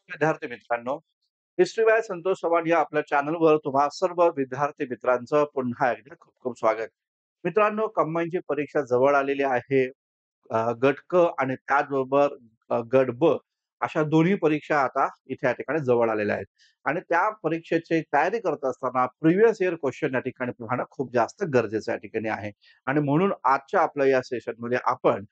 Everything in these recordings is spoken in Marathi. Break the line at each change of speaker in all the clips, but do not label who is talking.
विद्यार्थी मित्रांनो, हिस्ट्री बाय संतोष चव्हाण या आपल्या चॅनलवर तुम्हा सर्व विद्यार्थी मित्रांचं पुन्हा एकदा खूप खूप स्वागत. मित्रांनो, कंबाईनची परीक्षा जवळ आलेली आहे. गट क आणि त्याचबरोबर गट ब अशा दोन्ही परीक्षा आता इथे या ठिकाणी जवळ आलेल्या आहेत. आणि त्या परीक्षेची तयारी करत असताना प्रिव्हियस इयर क्वेश्चन या ठिकाणी पाहणं खूप जास्त गरजेचं या ठिकाणी आहे. आणि म्हणून आजच्या आपल्या या सेशनमध्ये आपण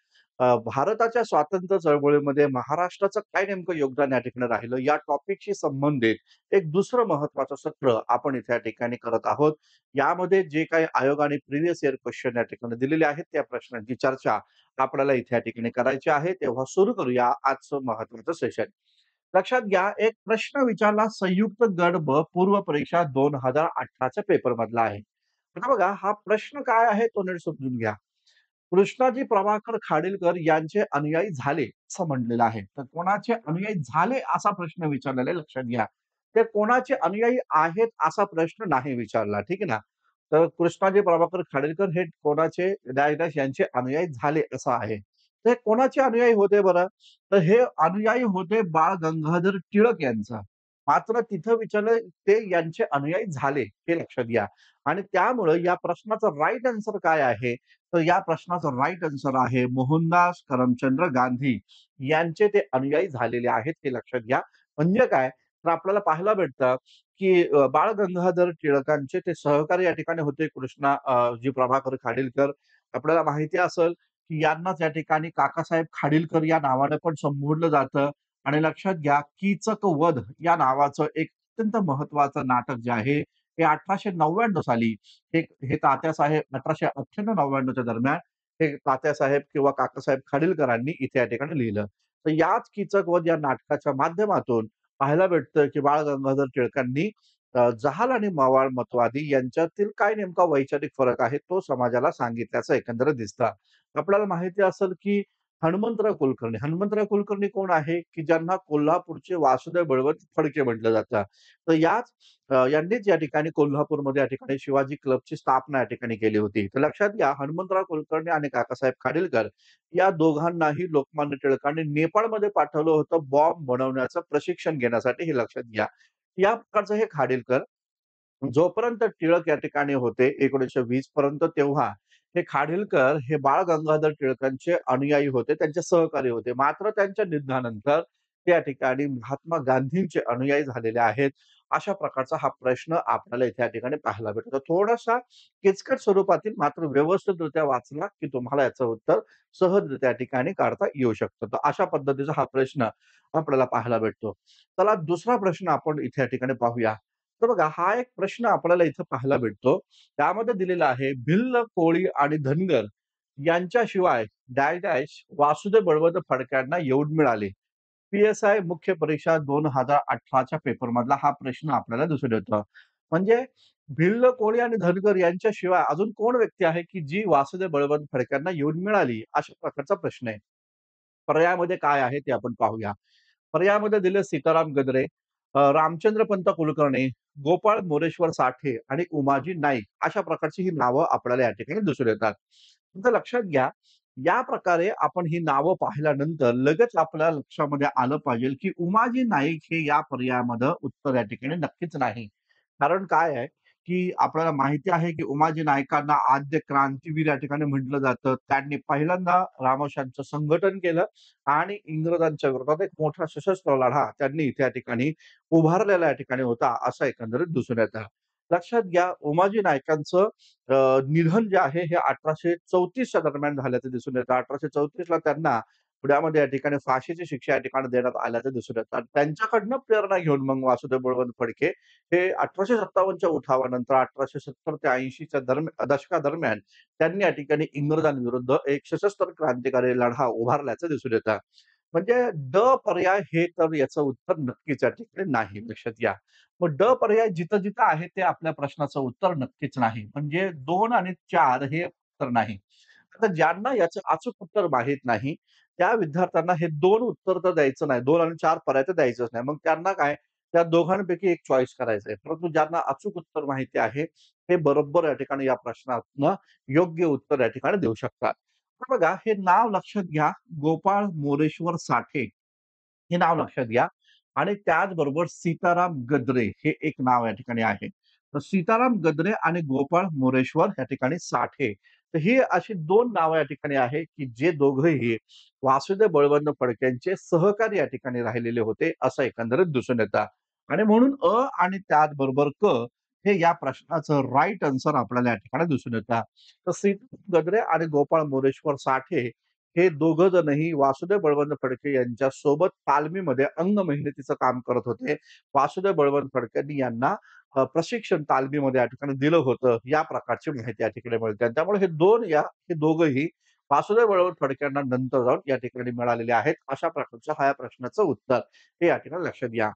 भारताच्या स्वातंत्र्य चळवळीमध्ये महाराष्ट्राचं काय नेमकं योगदान या ठिकाणी राहिलं, या टॉपिकशी संबंधित एक दुसरं महत्त्वाचं सत्र आपण इथे या ठिकाणी करत आहोत. यामध्ये जे काही आयोगाने प्रिव्हियस इयर क्वेश्चन या ठिकाणी दिलेले आहेत, त्या प्रश्नांची चर्चा आपल्याला इथे या ठिकाणी करायची आहे. तेव्हा सुरू करूया आजचं महत्त्वाचं सेशन. लक्षात घ्या, एक प्रश्न विचारला संयुक्त गट ब पूर्व परीक्षा 2018च्या पेपरमधला आहे. आता बघा, हा प्रश्न काय आहे तो नीट समजून घ्या. कृष्णाजी प्रभाकर खाडीलकर यांचे अनुयायी झाले असं म्हटलेलं आहे. तर कोणाचे अनुयायी झाले असा प्रश्न विचारलेला आहे, लक्षात घ्या. ते कोणाचे अनुयायी आहेत असा प्रश्न नाही विचारला. ठीक आहे ना. तर कृष्णाजी प्रभाकर खाडीलकर हे कोणाचे डॅश डॅश यांचे अनुयायी झाले असं आहे. तर हे कोणाचे अनुयायी होते बरं? तर हे अनुयायी होते बाळ गंगाधर टिळक यांचा. मात्र तिथं विचारलं ते यांचे अनुयायी झाले, हे लक्षात घ्या. आणि त्यामुळं या प्रश्नाचं राइट आन्सर काय आहे? तर या प्रश्नाचा राइट आन्सर आहे मोहनदास करमचंद्र गांधी यांचे ते अनुयायी झालेले आहेत, हे लक्षात घ्या. म्हणजे काय? तर आपल्याला पाहायला भेटतं, की बाळ गंगाधर टिळकांचे ते सहकारी या ठिकाणी होते जी प्रभाकर खाडीलकर. आपल्याला माहिती असेल, की यांनाच या ठिकाणी काकासाहेब खाडीलकर या नावाने पण संबोधलं जातं. आणि लक्षात घ्या, कीचक वध या नावाचं एक अत्यंत महत्वाचं नाटक जे आहे, हे 1899 साली हे हे तात्यासाहेब 1898-99 दरम्यान हे तात्यासाहेब किंवा काकासाहेब खाडीलकरांनी इथे या ठिकाणी लिहिलं. तर याच कीचक वध या नाटकाच्या माध्यमातून पाहायला भेटतं, की बाळ गंगाधर टिळकांनी जहाल आणि मवाळ मतवादी यांच्यातील काय नेमका वैचारिक फरक आहे, तो समाजाला सांगितल्याचं एकंदरीत दिसतं. आपल्याला माहिती असेल, की हनुमंतराव कुलकर्णी कोण आहे, की ज्यांना कोल्हापूरचे वासुदेव बळवंत फडके म्हटलं जातं. तर यांनीच या ठिकाणी कोल्हापूरमध्ये या ठिकाणी शिवाजी क्लबची स्थापना या ठिकाणी केली होती. तर लक्षात घ्या, हनुमंतराव कुलकर्णी आणि काकासाहेब खाडीलकर या दोघांनाही लोकमान्य टिळकांनी नेपाळमध्ये पाठवलं होतं बॉम्ब बनवण्याचं प्रशिक्षण घेण्यासाठी, हे लक्षात घ्या. या प्रकारचं हे खाडीलकर जोपर्यंत टिळक या ठिकाणी होते 1920 पर्यंत, तेव्हा हे खाडीलकर हे बाळ गंगाधर टिळकांचे अनुयायी होते, त्यांचे सहकारी होते. मात्र त्यांच्या निधनानंतर ते या ठिकाणी महात्मा गांधींचे अनुयायी झालेले आहेत. अशा प्रकारचा हा प्रश्न आपल्याला इथे या ठिकाणी पाहायला भेटतो. थोडासा किचकट स्वरूपातील, मात्र व्यवस्थितरित्या वाचला, की तुम्हाला याचं उत्तर सहजरित्या या ठिकाणी काढता येऊ शकतं. तर अशा पद्धतीचा हा प्रश्न आपल्याला पाहायला भेटतो. चला दुसरा प्रश्न आपण इथे या ठिकाणी पाहूया. तर बघा, हा एक प्रश्न आपल्याला इथं पाहायला भेटतो. त्यामध्ये दिलेला आहे, भिल्ल, कोळी आणि धनगर यांच्याशिवाय डॅश डॅश वासुदेव बळवंत फडक्यांना येऊन मिळाले. पी-एस-आय मुख्य परीक्षा 2018च्या पेपरमधला हा प्रश्न आपल्याला दिसून येतो. म्हणजे भिल्ल, कोळी आणि धनगर यांच्याशिवाय अजून कोण व्यक्ती आहे, की जी वासुदेव बळवंत फडक्यांना येऊन मिळाली? अशा प्रकारचा प्रश्न आहे. पर्यायामध्ये काय आहे ते आपण पाहूया. पर्यायामध्ये दिले सीताराम गद्रे, रामचंद्रपंत कुलकर्णी, गोपाळ मोरेश्वर साठे आणि उमाजी नाईक अशा प्रकारची ही नावं आपल्याला या ठिकाणी दिसून येतात. तुमचं लक्षात घ्या, या प्रकारे आपण ही नावं पाहिल्यानंतर लगेच आपल्या लक्षामध्ये आलं पाहिजे, की उमाजी नाईक हे या पर्यायामध्ये उत्तर या ठिकाणी नक्कीच नाही. कारण काय आहे, की आपल्याला माहिती आहे, की उमाजी नाईकांना आद्य क्रांतीवीर या ठिकाणी म्हटलं जातं. त्यांनी पहिल्यांदा रामोश्यांचं संघटन केलं आणि इंग्रजांच्या विरोधात एक मोठा सशस्त्र लढा त्यांनी इथे या ठिकाणी उभारलेला या ठिकाणी होता, असं एकंदरीत दिसून येतं. लक्षात घ्या, उमाजी नाईकांचं निधन जे आहे हे 1834च्या दरम्यान झाल्याचं दिसून येतं. 1834ला त्यांना पुण्यामध्ये या ठिकाणी फाशीची शिक्षा या ठिकाणी देण्यात आल्याचं दिसून येतं. आणि त्यांच्याकडनं प्रेरणा घेऊन मग वासुदेव बळवंत फडके हे 1857च्या उठावानंतर 1870 ते 80च्या दशकादरम्यान त्यांनी या ठिकाणी इंग्रजांविरुद्ध एक सशस्त्र क्रांतिकारी लढा उभारल्याचं दिसून येतं. म्हणजे ड पर्याय हे तर याचं उत्तर नक्कीच या ठिकाणी नाही, लक्षात घ्या. मग ड पर्याय जिथं-जिथं आहे ते आपल्या प्रश्नाचं उत्तर नक्कीच नाही. म्हणजे 2 आणि 4 हे उत्तर नाही. आता ज्यांना याचं अचूक उत्तर माहीत नाही, त्या विद्यार्थ्यांना हे 2 उत्तर तर द्यायचं नाही. 2 आणि 4 पर्याय तर द्यायचंच नाही. मग त्यांना काय, त्या दोघांपैकी एक चॉईस करायचंय. परंतु ज्यांना अचूक उत्तर माहिती आहे, ते बरोबर या ठिकाणी या प्रश्नातनं योग्य उत्तर या ठिकाणी देऊ शकतात. तर बघा, हे नाव लक्षात घ्या, गोपाळ मोरेश्वर साठे हे नाव लक्षात घ्या. आणि त्याचबरोबर सीताराम गद्रे हे एक नाव या ठिकाणी आहे. तर सीताराम गद्रे आणि गोपाळ मोरेश्वर या ठिकाणी साठे. तर ही अशी 2 नावं या ठिकाणी आहे, की जे दोघंही वासुदेव बळवंत फडक्यांचे सहकारी या ठिकाणी राहिलेले होते, असं एकंदरीत दिसून येतं. आणि म्हणून आणि त्याचबरोबर हे या प्रश्नाचं राइट आन्सर आपल्याला या ठिकाणी दिसून येतं. तर सीताराम गद्रे आणि गोपाळ मोरेश्वर साठे हे दोघं जणही वासुदेव बळवंत फडके यांच्या सोबत तालमीमध्ये अंग मेहनतीचं काम करत होते. वासुदेव बळवंत फडकेंनी यांना प्रशिक्षण तालमीमध्ये या ठिकाणी दिलं होतं. या प्रकारची माहिती या ठिकाणी मिळते. आणि त्यामुळे हे दोघंही वासुदेव बळवंत फडक्यांना नंतर जाऊन या ठिकाणी मिळालेले आहेत. अशा प्रकारचं हा या प्रश्नाचं उत्तर हे या ठिकाणी लक्षात घ्या.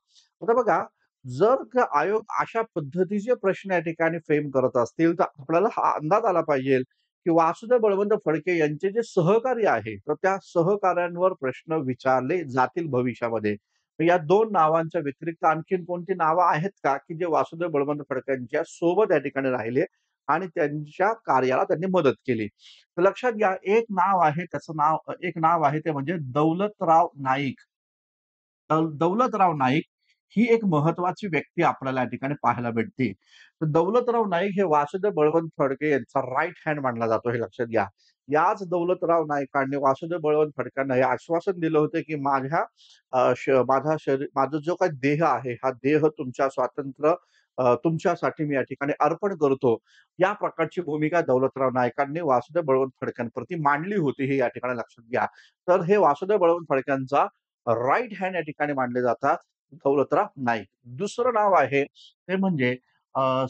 आता बघा, जर का आयोग अशा पद्धतीचे प्रश्न या ठिकाणी फ्रेम करत असतील, तर आपल्याला हा अंदाज आला पाहिजे की वासुदेव बळवंत फडके यांचे जे सहकारी आहे, तर त्या सहकाऱ्यांवर प्रश्न विचारले जातील भविष्यामध्ये. तर या 2 नावांच्या व्यतिरिक्त आणखीन कोणती नावं आहेत का, की जे वासुदेव बळवंत फडक्यांच्या सोबत या ठिकाणी राहिले आणि त्यांच्या कार्याला त्यांनी मदत केली. तर लक्षात घ्या, एक नाव आहे ते म्हणजे दौलतराव नाईक. दौलतराव नाईक ही एक महत्वाची व्यक्ती आपल्याला या ठिकाणी पाहायला भेटते. तर दौलतराव नाईक हे वासुदेव बळवंत फडके यांचा राइट हँड मानला जातो, हे लक्षात घ्या. याच दौलतराव नाईकांनी वासुदेव बळवंत फडक्यांना हे आश्वासन दिलं होतं, की माझा जो काही देह आहे, हा देह तुमच्यासाठी मी या ठिकाणी अर्पण करतो. या प्रकारची भूमिका दौलतराव नाईकांनी वासुदेव बळवंत फडक्यांप्रती मांडली होती, हे या ठिकाणी लक्षात घ्या. तर हे वासुदेव बळवंत फडक्यांचा राइट हँड या ठिकाणी मानले जातात दौलतराव नाईक. दुसरं नाव आहे ते म्हणजे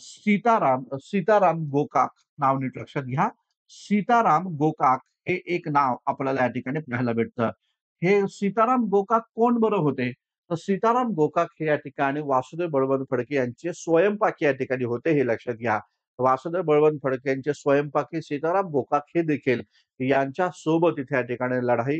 सीताराम गोकाक. नाव नीट लक्षात घ्या. सीताराम गोकाक हे एक नाव आपल्याला या ठिकाणी पाहायला भेटतं. हे सीताराम गोकाक कोण बरं होते? तर सीताराम गोकाक हे या ठिकाणी वासुदेव बळवंत फडके यांचे स्वयंपाकी या ठिकाणी होते, हे लक्षात घ्या. वासुदेव बळवंत फडके यांचे स्वयंपाकी सीताराम गोकाक हे देखील यांच्या सोबत इथे या ठिकाणी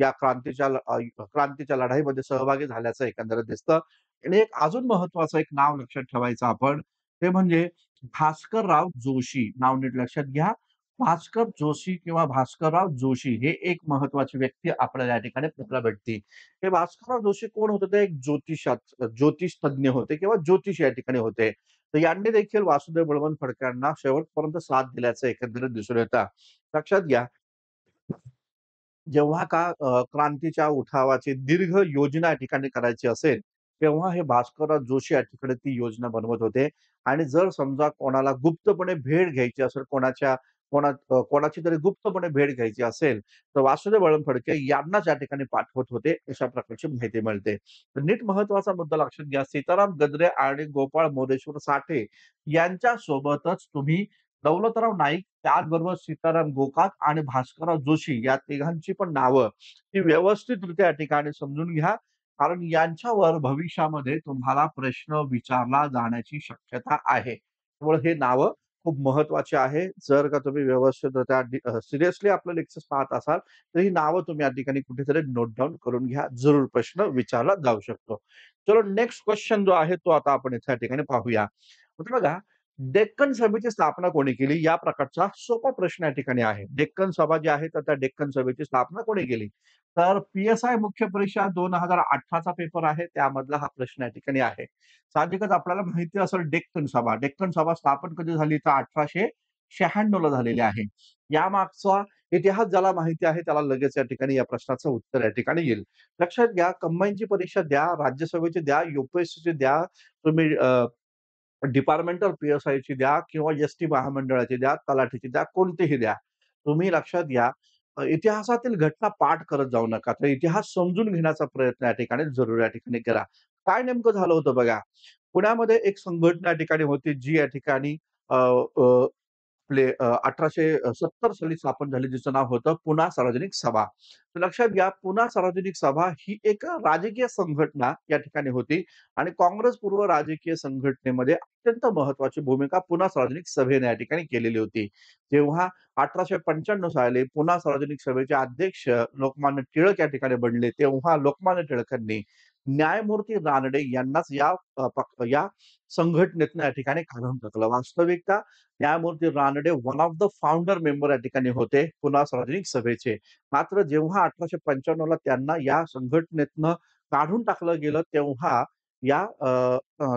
या क्रांतीच्या लढाईमध्ये सहभागी झाल्याचं एकंदरीत दिसतं. आणि एक अजून महत्वाचं एक नाव लक्षात ठेवायचं आपण, ते म्हणजे भास्करराव जोशी. नाव नीट लक्षात घ्या. भास्कर जोशी किंवा भास्करराव जोशी हे एक महत्वाची व्यक्ती आपल्याला या ठिकाणी पाहायला भेटते. हे भास्करराव जोशी कोण होते? ते एक ज्योतिष तज्ञ होते किंवा ज्योतिष या ठिकाणी होते. तर यांनी देखील वासुदेव बळवंत फडक्यांना शेवटपर्यंत साथ दिल्याचं एकंदरीत दिसून येतं. लक्षात घ्या, जेव्हा का क्रांतीच्या उठावाची दीर्घ योजना या ठिकाणी करायची असेल, तेव्हा हे भास्करराव जोशी या ठिकाणी ती योजना बनवत होते. आणि जर समजा कोणाला गुप्तपणे भेट घ्यायची असेल, कोणाची तरी गुप्तपणे भेट घ्यायची असेल, तर वासुदेव बळवंत फडके यांनाच या ठिकाणी पाठवत होते, अशा प्रकारची माहिती मिळते. तर नीट महत्वाचा मुद्दा लक्षात घ्या, सीताराम गद्रे आणि गोपाळ मोरेश्वर साठे यांच्या सोबतच तुम्ही दौलतराव नाईक, त्याचबरोबर सीताराम गोकाक आणि भास्करराव जोशी या तिघांची पण नावं ही व्यवस्थितरित्या या ठिकाणी समजून घ्या. कारण यांच्यावर भविष्यामध्ये तुम्हाला प्रश्न विचारला जाण्याची शक्यता आहे. त्यामुळे हे नावं खूप महत्वाची आहे. जर का तुम्ही व्यवस्थितरित्या सिरियसली आपलं लेक्चर्स पाहत असाल, तर ही नावं तुम्ही या ठिकाणी कुठेतरी नोट डाउन करून घ्या. जरूर प्रश्न विचारला जाऊ शकतो. चलो, नेक्स्ट क्वेश्चन जो आहे तो आता आपण इथे या ठिकाणी पाहूया. आता बघा, डेक्कन सभेची स्थापना कोणी केली? या प्रकारचा सोपा प्रश्न या ठिकाणी आहे. डेक्कन सभा जी आहे, तर त्या डेक्कन सभेची स्थापना कोणी केली? तर पी-एस-आय मुख्य परीक्षा 2018 चा पेपर आहे. त्यामधला हा प्रश्न या ठिकाणी आहे. साहजिकच आपल्याला माहिती असेल डेक्कन सभा. डेक्कन सभा स्थापन कधी झाली? तर 1896 ला झालेली आहे. यामागचा इतिहास ज्याला माहिती आहे, त्याला लगेच या ठिकाणी या प्रश्नाचं उत्तर या ठिकाणी येईल. लक्षात घ्या, कंबाईनची परीक्षा द्या, राज्यसभेची द्या, यूपीएससीची द्या, तुम्ही डिपार्टमेंटल पी-एस-आयची द्या किंवा एस-टी महामंडळाची द्या, तलाठीची द्या, कोणतीही द्या. तुम्ही लक्षात घ्या, इतिहासातील घटना पाठ करत जाऊ नका. तर इतिहास समजून घेण्याचा प्रयत्न या ठिकाणी जरूर या ठिकाणी करा. काय नेमकं झालं होतं बघा. पुण्यामध्ये एक संघटना या ठिकाणी होती, जी या ठिकाणी अ, अ, 1870 साली स्थापन झाली, जिचं नाव होतं पुणा सार्वजनिक सभा. तर लक्षात घ्या, पुणा सार्वजनिक सभा ही एक राजकीय संघटना या ठिकाणी होती आणि काँग्रेसपूर्व राजकीय संघटनेमध्ये अत्यंत महत्वाची भूमिका पुणा सार्वजनिक सभेने या ठिकाणी केलेली होती. जेव्हा 1895 साली पुणा सार्वजनिक सभेचे अध्यक्ष लोकमान्य टिळक या ठिकाणी बनले, तेव्हा लोकमान्य टिळकांनी न्यायमूर्ती रानडे यांनाच या संघटनेतनं या ठिकाणी काढून टाकलं. वास्तविकता न्यायमूर्ती Ranade one of the founder member या ठिकाणी होते पुन्हा सार्वजनिक सभेचे. मात्र जेव्हा 1895 ला त्यांना या संघटनेतनं काढून टाकलं गेलं तेव्हा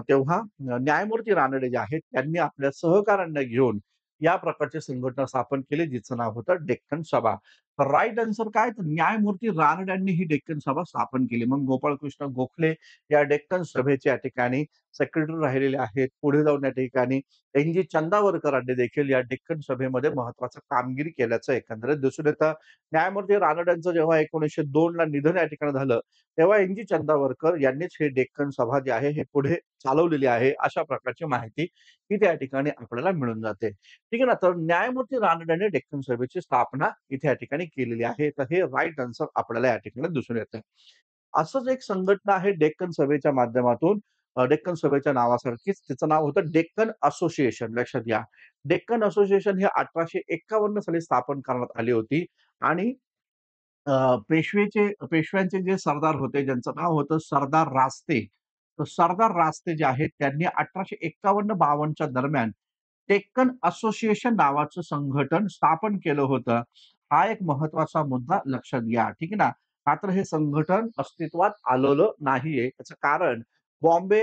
तेव्हा न्यायमूर्ती रानडे जे आहेत त्यांनी आपल्या सहकाऱ्यांना घेऊन या प्रकारची संघटना स्थापन केली जिचं नाव होतं डेक्कन सभा. तर राइट आन्सर काय? तर न्यायमूर्ती रानड्यांनी ही डेक्कन सभा स्थापन केली. मग गोपाळकृष्ण गोखले या डेक्कन सभेचे या ठिकाणी सेक्रेटरी राहिलेले आहेत. पुढे जाऊन या ठिकाणी एन.जी. चंदावरकरांनी देखील या डेक्कन सभेमध्ये महत्त्वाचं कामगिरी केल्याचं एकंदरीत दिसून येतं. न्यायमूर्ती रानड्यांचं जेव्हा 1902 ला निधन या ठिकाणी झालं, तेव्हा एन.जी. चंदावरकर यांनीच हे डेक्कन सभा जी आहे, हे पुढे चालवलेली आहे. अशा प्रकारची माहिती ही त्या ठिकाणी आपल्याला मिळून जाते. ठीक आहे ना. तर न्यायमूर्ती रानडेने डेक्कन सभेची स्थापना इथे या ठिकाणी केलेली आहे. तर हे राइट आन्सर आपल्याला या ठिकाणी दिसून येतं. असंच एक संघटना आहे डेक्कन सभेच्या माध्यमातून डेक्कन सभेच्या नावासारखीच तिचं नाव होतं डेक्कन असोसिएशन. लक्षात घ्या. डेक्कन असोसिएशन हे 1851 साली स्थापन करण्यात आली होती आणि पेशव्यांचे जे सरदार होते, ज्यांचं नाव होतं सरदार रास्ते. तर सरदार रास्ते जे आहेत, त्यांनी 1851-52 च्या दरम्यान डेक्कन असोसिएशन नावाचं संघटन स्थापन केलं होतं. हा एक महत्त्वाचा मुद्दा लक्षात घ्या. ठीक आहे ना. मात्र हे संघटन अस्तित्वात आलेलं नाहीये. त्याचं कारण बॉम्बे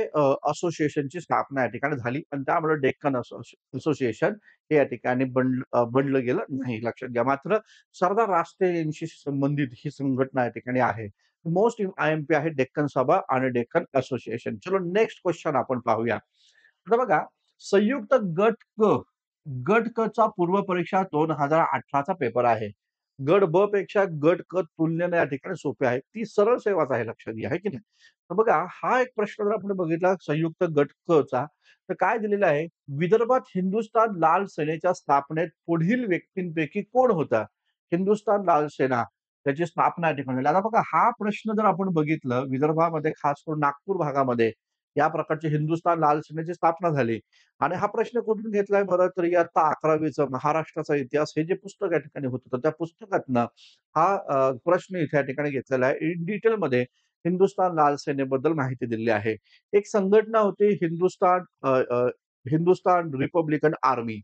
असोसिएशनची स्थापना या ठिकाणी झाली आणि त्यामुळे डेक्कन असोसिएशन हे या ठिकाणी बनलं गेलं नाही. लक्षात घ्या. मात्र सरदार रास्ते यांशी संबंधित ही संघटना या ठिकाणी आहे. मोस्ट आय-एम-पी आहे डेक्कन सभा आणि डेक्कन असोसिएशन. चलो नेक्स्ट क्वेश्चन आपण पाहूया. आता बघा संयुक्त गट क, गट क चा पूर्व परीक्षा 2018 चा पेपर आहे. गट ब पेक्षा गट क तुलनेने या ठिकाणी सोपे आहे. ती सरळ सेवाच आहे लक्षात घ्या, आहे की नाही? तर बघा हा एक प्रश्न जर आपण बघितला संयुक्त गट क चा, तर काय दिलेलं आहे? विदर्भात हिंदुस्थान लाल सेनेच्या स्थापनेत पुढील व्यक्तींपैकी कोण होता? हिंदुस्थान लाल सेना त्याची स्थापना या ठिकाणी झाली. आता बघा हा प्रश्न जर आपण बघितलं विदर्भामध्ये खास करून नागपूर भागामध्ये या प्रकारची हिंदुस्थान लाल सेनेची स्थापना झाली. आणि हा प्रश्न कुठून घेतलाय बरं तर इयत्ता 11वीचं महाराष्ट्राचा इतिहास हे जे पुस्तक या ठिकाणी होतं तर त्या पुस्तकातनं हा प्रश्न इथे या ठिकाणी घेतलेला आहे. इन डिटेलमध्ये हिंदुस्थान लाल सेनेबद्दल माहिती दिलेली आहे. एक संघटना होती हिंदुस्थान रिपब्लिकन आर्मी.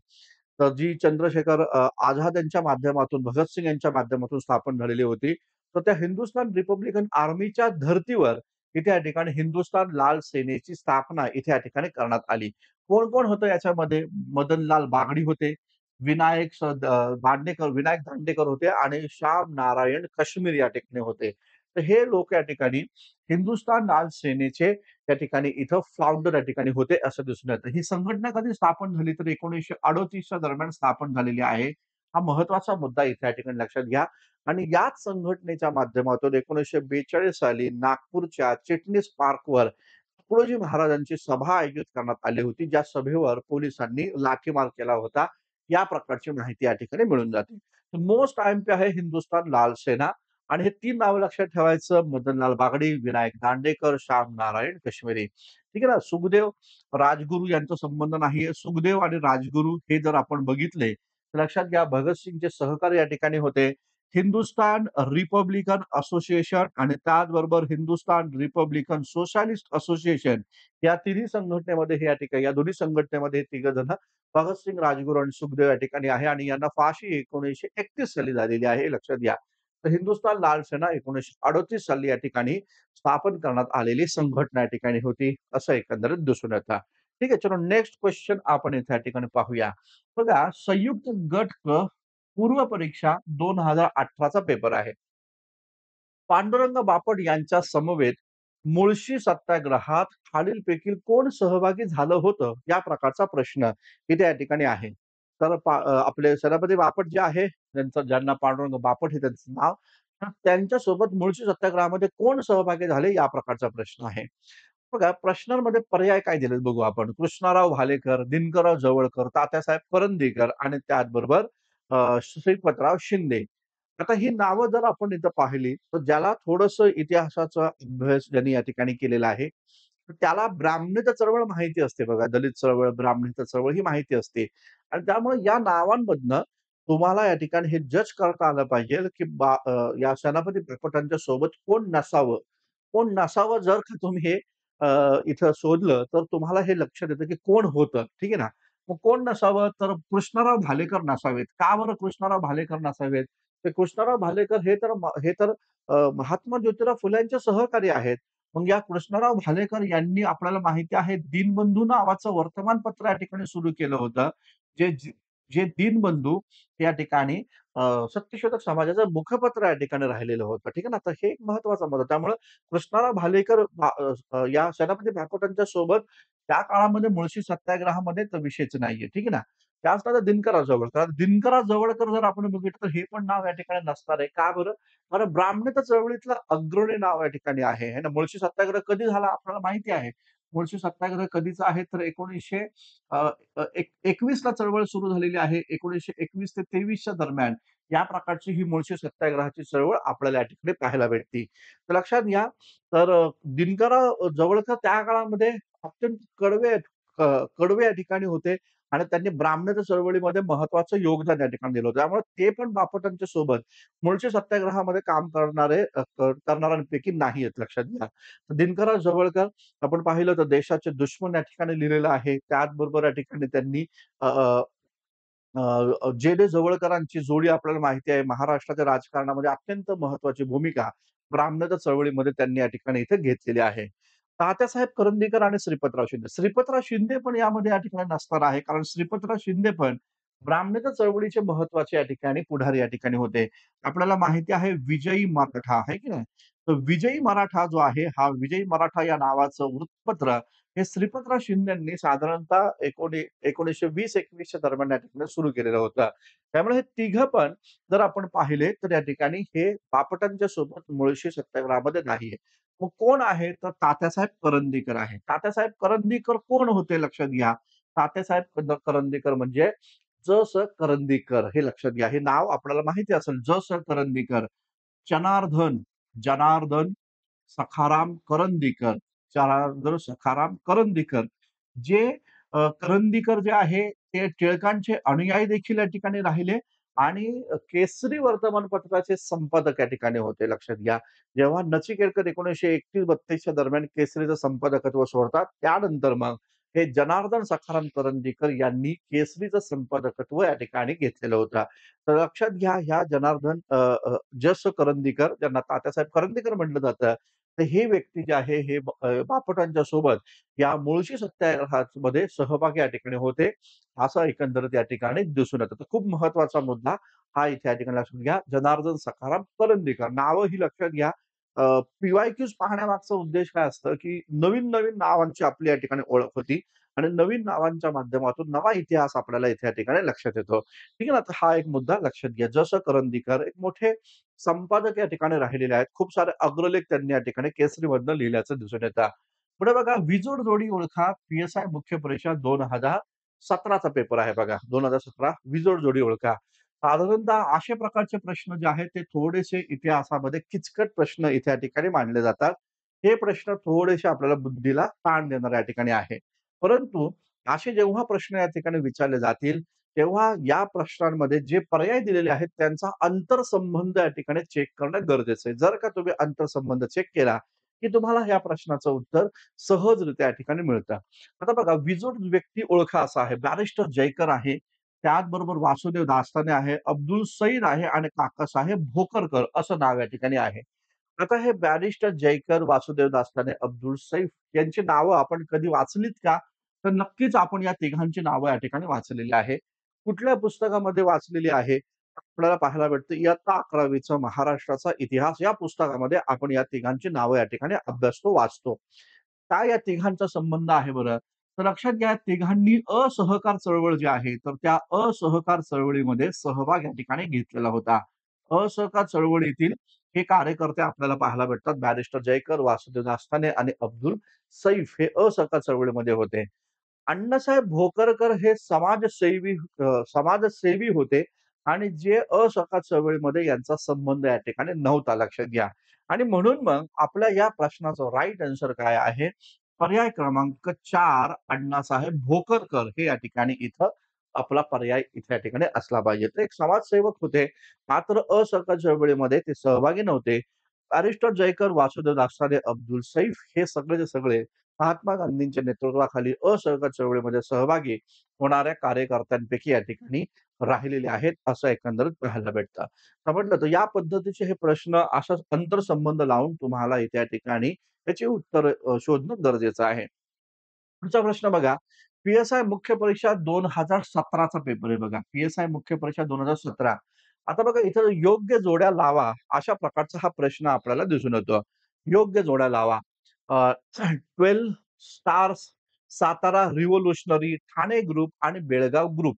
तर जी चंद्रशेखर आझाद यांच्या माध्यमातून, भगतसिंग यांच्या माध्यमातून स्थापन झालेली होती. तर त्या हिंदुस्थान रिपब्लिकन आर्मीच्या धर्तीवर इथे या ठिकाणी हिंदुस्थान लाल सेनेची स्थापना इथे या ठिकाणी करण्यात आली. कोण-कोण होतं याच्यामध्ये? मदनलाल बागडी होते, विनायक दांडेकर होते आणि श्याम नारायण काश्मीर या ठिकाणी होते. तर हे लोक या ठिकाणी हिंदुस्थान लाल सेनेचे त्या ठिकाणी इथं फाउंडर या ठिकाणी होते असं दिसून येतं. ही संघटना कधी स्थापन झाली तर 1938 च्या दरम्यान स्थापन झालेली आहे. हा महत्वाचा मुद्दा इथे या ठिकाणी लक्षात घ्या आणि याच संघटनेच्या माध्यमातून 1942 साली नागपूरच्या चिटणीस पार्कवर तुकडोजी महाराजांची सभा आयोजित करण्यात आली होती. ज्या सभेवर पोलिसांनी लाठीमार केला होता. या प्रकारची माहिती या ठिकाणी मिळून जाते. मोस्ट आय-एम-पी आहे हिंदुस्थान लाल सेना आणि हे 3 नावं लक्षात ठेवायचं मदनलाल बागडी, विनायक दांडेकर, श्याम नारायण काश्मीरी. ठीक आहे ना. सुखदेव, राजगुरू यांचा संबंध नाहीये. सुखदेव आणि राजगुरू हे जर आपण बघितले तर लक्षात घ्या भगतसिंगचे सहकारी या ठिकाणी होते. हिंदुस्तान रिपब्लिकन असोसिएशन आणि त्याचबरोबर हिंदुस्तान रिपब्लिकन सोशलिस्ट असोसिएशन या तिन्ही संघटनेमध्ये हे या ठिकाणी या दोन्ही संघटनेमध्ये हे तिघ जण भगतसिंग, राजगुरू आणि सुखदेव या ठिकाणी आहे आणि यांना फाशी 1931 साली झालेली आहे लक्षात घ्या. तर हिंदुस्थान लाल सेना 1938 साली या ठिकाणी स्थापन करण्यात आलेली संघटना या ठिकाणी होती असं एकंदरीत दिसून येतं. ठीक आहे. चलो नेक्स्ट क्वेश्चन आपण इथे या ठिकाणी पाहूया. बघा संयुक्त गट क पूर्व परीक्षा 2018 चा पेपर आहे. पांडुरंग बापट यांच्या समवेत मुळशी सत्याग्रहात खालीलपैकी कोण सहभागी झालं होतं? या प्रकारचा प्रश्न इथे या ठिकाणी आहे. तर आपले सेनापती बापट जे आहे, ज्यांना पांडुरंग बापट हे त्यांचं नाव. तर त्यांच्यासोबत मुळशी सत्याग्रहामध्ये कोण सहभागी झाले? या प्रकारचा प्रश्न आहे. बघा प्रश्नांमध्ये पर्याय काय दिलेत बघू आपण. कृष्णराव भालेकर, दिनकरराव जवळकर, तात्यासाहेब करंदीकर आणि त्याचबरोबर श्रीपतराव शिंदे. आता ही नावं जर आपण इथं पाहिली, तर ज्याला थोडंसं इतिहासाचा अभ्यास ज्यांनी या ठिकाणी केलेला आहे, तर त्याला ब्राह्मणीचा चळवळ माहिती असते बघा. दलित चळवळ, ब्राह्मणीचा चळवळ ही माहिती असते. आणि त्यामुळे या नावांमधनं तुम्हाला या ठिकाणी हे जज करता आलं पाहिजे, की या सेनापती बापटांच्या सोबत कोण नसावं? कोण नसावं जर का तुम्ही हे इथं शोधलं, तर तुम्हाला हे लक्षात येतं, की कोण होतं. ठीक आहे ना? मग कोण नसावं? तर कृष्णराव भालेकर नसावेत. का बरं कृष्णराव भालेकर नसावेत? तर कृष्णराव भालेकर हे तर महात्मा ज्योतिराव फुले यांचे सहकारी आहेत. मग या कृष्णराव भालेकर यांनी आपल्याला माहिती आहे दीनबंधू नावाचं वर्तमानपत्र या ठिकाणी सुरू केलं होतं. जे जे दीनबंधू या ठिकाणी सत्यशोधक समाजाचं मुखपत्र या ठिकाणी राहिलेलं होतं. ठीक आहे ना. तर हे एक महत्वाचा मुद्दा. त्यामुळं कृष्णराव भालेकर या सेनापती भाकवटांच्या सोबत त्या काळामध्ये मुळशी सत्याग्रहामध्ये तर विषयच नाहीये. ठीक आहे ना. त्या असतात दिनकरराव जवळकर. दिनकरराव जवळकर जर आपण बघितलं तर हे पण नाव या ठिकाणी नसणार आहे. का बरं? कारण ब्राह्मणता चळवळीतलं अग्रणी नाव या ठिकाणी आहे. है ना. मुळशी सत्याग्रह कधी झाला आपल्याला माहिती आहे. मुळशी सत्याग्रह कधीचा आहे तर 1900 अ, अ, 21 ला चळवळ सुरू झालेली आहे. 1921 ते 23 च्या दरम्यान या प्रकारची ही मुळशी सत्याग्रहाची चळवळ आपल्याला या ठिकाणी पाहायला भेटते. तर लक्षात घ्या, तर दिनकरराव जवळकर त्या काळामध्ये अत्यंत कडवे या ठिकाणी होते आणि त्यांनी ब्राह्मणाच्या चळवळीमध्ये महत्त्वाचं योगदान या ठिकाणी दिलं होतं. त्यामुळे ते पण बापटांच्या सोबत मुळशी सत्याग्रहामध्ये काम करणाऱ्यांपैकी नाही आहेत लक्षात घ्या. दिनकरराव जवळकर आपण पाहिलं तर देशाचे दुश्मन या ठिकाणी लिहिलेलं आहे. त्याचबरोबर या ठिकाणी त्यांनी अ, अ, जे. जवळकरांची जोडी आपल्याला माहिती आहे महाराष्ट्राच्या राजकारणामध्ये अत्यंत महत्त्वाची भूमिका ब्राह्मणाच्या चळवळीमध्ये त्यांनी या ठिकाणी इथे घेतलेली आहे. तात्यासाहेब करंदीकर आणि श्रीपतराव शिंदे. श्रीपतराव शिंदे पण यामध्ये या ठिकाणी नसणार आहे. कारण श्रीपतराव शिंदे पण ब्राह्मणाच्या चळवळीचे महत्त्वाचे या ठिकाणी पुढारी या ठिकाणी होते. आपल्याला माहिती आहे विजयी मराठा आहे की नाही? तर विजयी मराठा जो आहे, हा विजयी मराठा या नावाचं वृत्तपत्र हे श्रीपतराव शिंदेंनी साधारणतः 1920-21 च्या दरम्यान या ठिकाणी सुरू केलेलं होतं. त्यामुळे हे तिघं पण जर आपण पाहिले तर या ठिकाणी हे बापटांच्या सोबत मुळशी सत्याग्रहामध्ये नाहीये. मग कोण आहे? तर तात्यासाहेब करंदीकर आहे. तात्यासाहेब करंदीकर कोण होते लक्षात घ्या. तात्यासाहेब करंदीकर म्हणजे करंदीकर हे लक्षात घ्या. हे नाव आपल्याला माहिती असेल. करंदीकर, जनार्दन, जनार्दन सखाराम करंदीकर, जनार्दन सखाराम करंदीकर. जे करंदीकर जे आहे ते टिळकांचे अनुयायी देखील या ठिकाणी राहिले आणि केसरी वर्तमानपत्राचे संपादक या ठिकाणी होते लक्षात घ्या. जेव्हा नचिकेळकर 1931-32 च्या दरम्यान केसरीचं संपादकत्व सोडतात, त्यानंतर मग हे जनार्दन सखाराम करंदीकर यांनी केसरीचं संपादकत्व या ठिकाणी घेतलेलं होतं. तर लक्षात घ्या ह्या जनार्दन करंदीकर ज्यांना तात्यासाहेब करंदीकर म्हटलं जातं. तर हे व्यक्ती जे आहे हे बापटांच्या सोबत या मुळशी सत्याग्रहामध्ये सहभागी या ठिकाणी होते. असं एकंदरीत या ठिकाणी दिसून येतं. तर खूप महत्वाचा मुद्दा हा इथे या ठिकाणी लक्षात घ्या. जनार्दन सखाराम करंदीकर नावं ही लक्षात घ्या. पी-वाय-क्यूज पाहण्यामागचा उद्देश काय असतं, की नवीन-नवीन नावांची आपली या ठिकाणी ओळख होती आणि नवीन नावांच्या माध्यमातून नवा इतिहास आपल्याला इथे या ठिकाणी लक्षात येतो. ठीक आहे ना? तर हा एक मुद्दा लक्षात घ्या. करंदीकर एक मोठे संपादक या ठिकाणी राहिलेले आहेत. खूप सारे अग्रलेख त्यांनी या ठिकाणी केसरीमधनं लिहिल्याचं दिसून येतं. पुढे बघा विजोड जोडी ओळखा, पी-एस-आय मुख्य परीक्षा 2017 चा पेपर आहे बघा. 2017 विजोड जोडी ओळखा. साधारणतः अशा प्रकारचे प्रश्न जे आहेत ते थोडेसे इतिहासामध्ये किचकट प्रश्न इथे या ठिकाणी मांडले जातात. हे प्रश्न थोडेसे आपल्याला बुद्धीला ताण देणारे या ठिकाणी आहे. परंतु असे जेव्हा प्रश्न या ठिकाणी विचारले जातील, तेव्हा या प्रश्नांमध्ये जे पर्याय दिलेले आहेत त्यांचा अंतर्संबंध या ठिकाणी चेक करणं गरजेचं आहे. जर का तुम्ही अंतर्संबंध चेक केला, की तुम्हाला ह्या प्रश्नाचं उत्तर सहजरित्या या ठिकाणी मिळतं. आता बघा विजोड व्यक्ती ओळखा असा आहे. बॅरिस्टर जयकर आहे. त्याचबरोबर वासुदेव दास्ताने आहे, अब्दुल सईद आहे आणि काकासाहेब भोकरकर असं नाव या ठिकाणी आहे. आता हे बॅरिस्टर जयकर, वासुदेव दास्ताने, अब्दुल सैफ यांची नावं आपण कधी वाचलीत का? तर नक्कीच आपण या तिघांची नावं या ठिकाणी वाचलेली आहे. कुठल्या पुस्तकामध्ये वाचलेली आहे? आपल्याला पाहायला भेटतं इयत्ता 11वी महाराष्ट्राचा इतिहास या पुस्तकामध्ये आपण या तिघांची नावं या ठिकाणी अभ्यासतो, वाचतो. काय या तिघांचा संबंध आहे बरं? तर लक्षात घ्या तिघांनी असहकार चळवळ जी आहे, तर त्या असहकार चळवळीमध्ये सहभाग या ठिकाणी घेतलेला होता. असहकार चळवळीतील हे कार्यकर्ते आपल्याला पाहायला भेटतात. बॅरिस्टर जयकर, वासुदेव दास्ताने आणि अब्दुल सैफ हे असहकार चळवळीमध्ये होते. अण्णासाहेब भोकरकर हे समाजसेवी होते आणि जे असहकार चळवळीमध्ये यांचा संबंध या ठिकाणी नव्हता लक्षात घ्या. आणि म्हणून मग आपल्या या प्रश्नाचं राइट आन्सर काय आहे? पर्याय क्रमांक 4 अण्णासाहेब भोकरकर हे या ठिकाणी इथं आपला पर्याय इथे या ठिकाणी असला पाहिजे. ते एक समाजसेवक होते. मात्र असहकार चळवळीमध्ये ते सहभागी नव्हते. बॅरिस्टर जयकर, वासुदेव दास्ताने, अब्दुल सैफ हे सगळेच्या सगळे महात्मा गांधींच्या नेतृत्वाखाली असहकार चळवळीमध्ये सहभागी होणाऱ्या कार्यकर्त्यांपैकी या ठिकाणी राहिलेले आहेत, असं एकंदरीत पाहायला भेटतं. तर म्हटलं तर या पद्धतीचे हे प्रश्न असाच अंतर्संबंध लावून तुम्हाला इथे या ठिकाणी याची उत्तरं शोधणं गरजेचं आहे. पुढचा प्रश्न बघा. पी-एस-आय मुख्य परीक्षा 2017 चा पेपर आहे बघा. पी-एस-आय मुख्य परीक्षा 2017. आता बघा इथं योग्य जोड्या लावा, अशा प्रकारचा हा प्रश्न आपल्याला दिसून येतो. योग्य जोड्या लावा. 12 stars, Satara revolutionary, Thane group आणि बेळगाव ग्रुप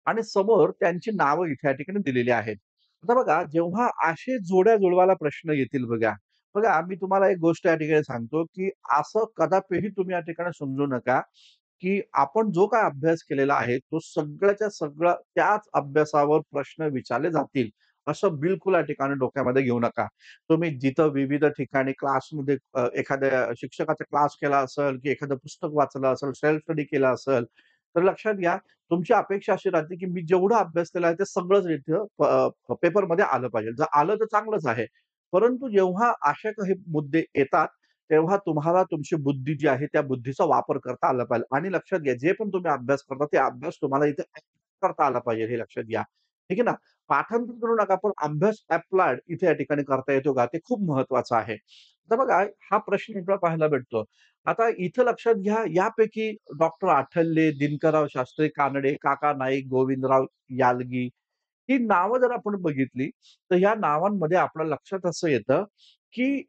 आणि समोर त्यांची नावं इथे या ठिकाणी दिलेली आहेत. आता बघा जेव्हा असे जोड्या जुळवायला प्रश्न येतील बघा, बघा मी तुम्हाला एक गोष्ट या ठिकाणी सांगतो, की असं कदापिही तुम्ही या ठिकाणी समजू नका, की आपण जो काही अभ्यास केलेला आहे, तो सगळ्याच्या सगळं त्याच अभ्यासावर प्रश्न विचारले जातील, असं बिलकुल या ठिकाणी डोक्यामध्ये घेऊ नका. तुम्ही जिथं विविध ठिकाणी क्लासमध्ये एखाद्या शिक्षकाचा क्लास केला असेल, की एखादं पुस्तक वाचलं असेल, सेल्फ स्टडी केला असेल, तर लक्षात घ्या तुमची अपेक्षा अशी राहते, की मी जेवढा अभ्यास केला आहे, ते सगळंच इथं पेपरमध्ये आलं पाहिजे. जर आलं तर चांगलंच आहे. परंतु जेव्हा अशा काही मुद्दे येतात, तेव्हा तुम्हाला तुमची बुद्धी जी आहे, त्या बुद्धीचा वापर करता आला पाहिजे आणि लक्षात घ्या, जे पण तुम्ही अभ्यास करता, ते अभ्यास तुम्हाला इथे करता आला पाहिजे, हे लक्षात घ्या. ठीक आहे ना? पाठांतर करू नका, पण अभ्यास अप्लायड इथे या ठिकाणी करता येतो का? ते खूप महत्वाचं आहे. तर बघा, हा प्रश्न आपल्याला पाहायला भेटतो. आता इथं लक्षात घ्या, यापैकी डॉक्टर आठवले, दिनकरराव शास्त्री कानडे, काका नाईक, गोविंदराव यालगी ही नावं जर आपण बघितली, तर या नावांमध्ये आपल्या लक्षात असं येतं, की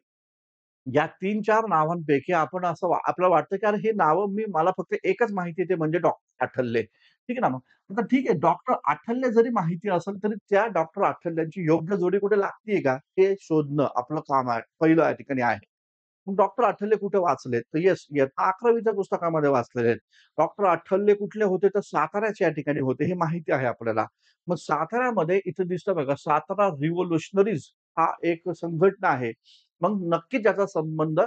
या 3-4 नावांपैकी आपण असं आपल्याला वाटतं, की अरे हे नावं मला फक्त एकच माहिती आहे ते म्हणजे डॉक्टर आठवले. ठीक आहे ना मग. आता ठीक आहे डॉक्टर आठवले जरी माहिती असेल, तरी त्या डॉक्टर आठवल्यांची योग्य जोडी कुठे लागतीये का? हे शोधणं आपलं काम आहे. पहिलं या ठिकाणी आहे. मग डॉक्टर आठवले कुठे वाचलेत? तर येस, इयत्ता 11वीच्या पुस्तकामध्ये वाचलेले आहेत. डॉक्टर आठवले कुठले होते? तर साताऱ्याच्या या ठिकाणी होते. हे माहिती आहे आपल्याला. मग साताऱ्यामध्ये इथं दिसतं बघा, सातारा रिव्होल्यूशनरीज हा एक संघटना आहे. मग नक्कीच याचा संबंध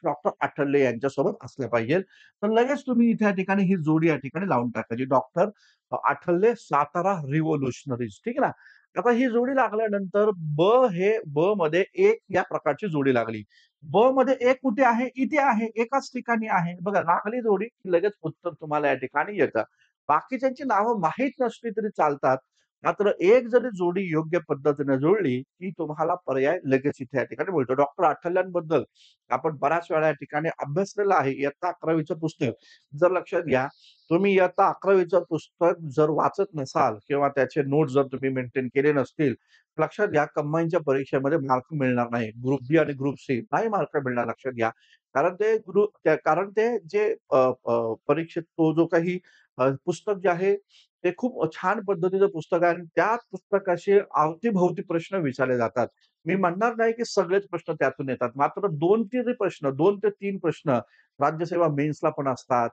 डॉक्टर आठवले यांच्यासोबत असला पाहिजे. तर लगेच तुम्ही इथे या ठिकाणी ही जोडी या ठिकाणी लावून टाकायची. डॉक्टर आठवले, सातारा रिव्होल्यूशनरीज. ठीक आहे ना? आता ही जोडी लागल्यानंतर ब मध्ये 1 या प्रकारची जोडी लागली. ब मध्ये 1 कुठे आहे? इथे आहे. एकाच ठिकाणी आहे. बघा लागली जोडी की लगेच उत्तर तुम्हाला या ठिकाणी येतं. बाकीच्यांची नावं माहीत नसली तरी चालतात. मात्र एक जरी जोडी योग्य पद्धतीने जुळली, की तुम्हाला पर्याय लगेच इथे या ठिकाणी मिळतो. डॉक्टर आठवल्यांबद्दल आपण बऱ्याच वेळा या ठिकाणी अभ्यासलेलं आहे. इयत्ता 11वीचं पुस्तक जर लक्षात घ्या, तुम्ही इयत्ता 11वीचं पुस्तक जर वाचत नसाल किंवा त्याचे नोट्स जर तुम्ही मेंटेन केले नसतील, लक्षात घ्या कंबाईनच्या परीक्षेमध्ये मार्क मिळणार नाही. ग्रुप बी आणि ग्रुप सी नाही मार्क मिळणार लक्षात घ्या. कारण ते जे परीक्षेत तो जो काही पुस्तक जे आहे ते खूप छान पद्धतीचं पुस्तक आहे आणि त्याच पुस्तकाशी अवतीभोवती प्रश्न विचारले जातात. मी म्हणणार नाही की सगळेच प्रश्न त्यातून येतात. मात्र 2-3 प्रश्न 2 ते 3 प्रश्न राज्यसेवा मेन्सला पण असतात.